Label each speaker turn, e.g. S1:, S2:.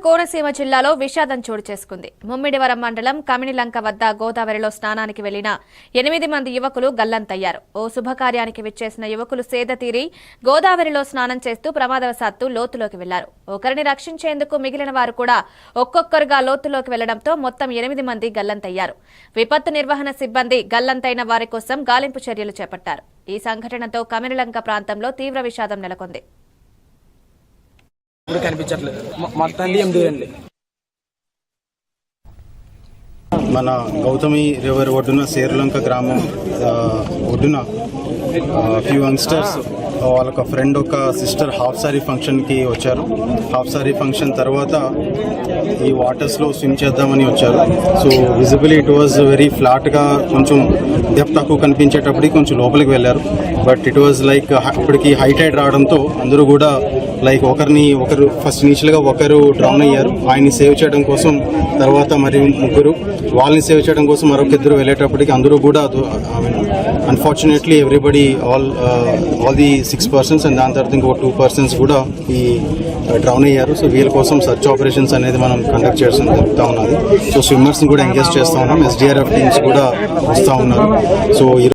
S1: కోనసీమ జిల్లాలో విషాదం చోటు చేసుకుంది. ముమ్మిడివరం మండలం కమినిలంక వద్ద గోదావరిలో స్నానానికి వెళ్లిన 8 మంది యువకులు గల్లంతయ్యారు. ఓ శుభకార్యానికి విచ్చేసిన యువకులు సేద తీరి గోదావరిలో స్నానం చేస్తూ ప్రమాదవశాత్తు లోతులోకి వెళ్లారు. ఒకరిని రక్షించేందుకు మిగిలిన వారు కూడా ఒక్కొక్కరుగా లోతులోకి వెళ్లడంతో మొత్తం 8 మంది గల్లంతయ్యారు. విపత్తు నిర్వహణ సిబ్బంది గల్లంతైన వారి కోసం గాలింపు చర్యలు చేపట్టారు. ఈ సంఘటనతో కమినిలంక ప్రాంతంలో తీవ్ర విషాదం నెలకొంది.
S2: కనిపించట్లేదు మొత్తాన్ని ఎండి
S3: మన గౌతమి రివర్ ఒడ్డున సేరులంక గ్రామం ఒడ్డున ఫ్యూ యంగ్స్టర్స్ వాళ్ళొక ఫ్రెండ్ ఒక సిస్టర్ హాఫ్ సారీ ఫంక్షన్కి వచ్చారు. హాఫ్ సారీ ఫంక్షన్ తర్వాత ఈ వాటర్స్లో స్విమ్ చేద్దామని వచ్చారు. So visibly it was very ఫ్లాట్గా కొంచెం డెప్త్ తక్కువ కనిపించేటప్పటికి కొంచెం లోపలికి వెళ్ళారు. బట్ ఇట్ వాజ్ లైక్ అప్పటికి హై టైడ్ రావడంతో అందరూ కూడా లైక్ ఒకరు ఫస్ట్ ఇనిషియల్గా ఒకరు డ్రౌన్ అయ్యారు. ఆయన్ని సేవ్ చేయడం కోసం తర్వాత మరి ముగ్గురు, వాళ్ళని సేవ్ చేయడం కోసం మరొక ఇద్దరు వెళ్ళేటప్పటికి అందరూ కూడా unfortunately everybody all the 6 persons and దాని తర్వాత ఇంకో 2 persons కూడా ఈ డ్రౌన్ అయ్యారు. సో వీళ్ళ కోసం సర్చ్ ఆపరేషన్స్ అనేది మనం కండక్ట్ చేయడం జరుగుతూ ఉన్నది. సో స్విమ్మర్స్ని కూడా ఎంగేజ్ చేస్తూ ఉన్నాం. SDRF టీమ్స్ కూడా వస్తూ ఉన్నారు. సో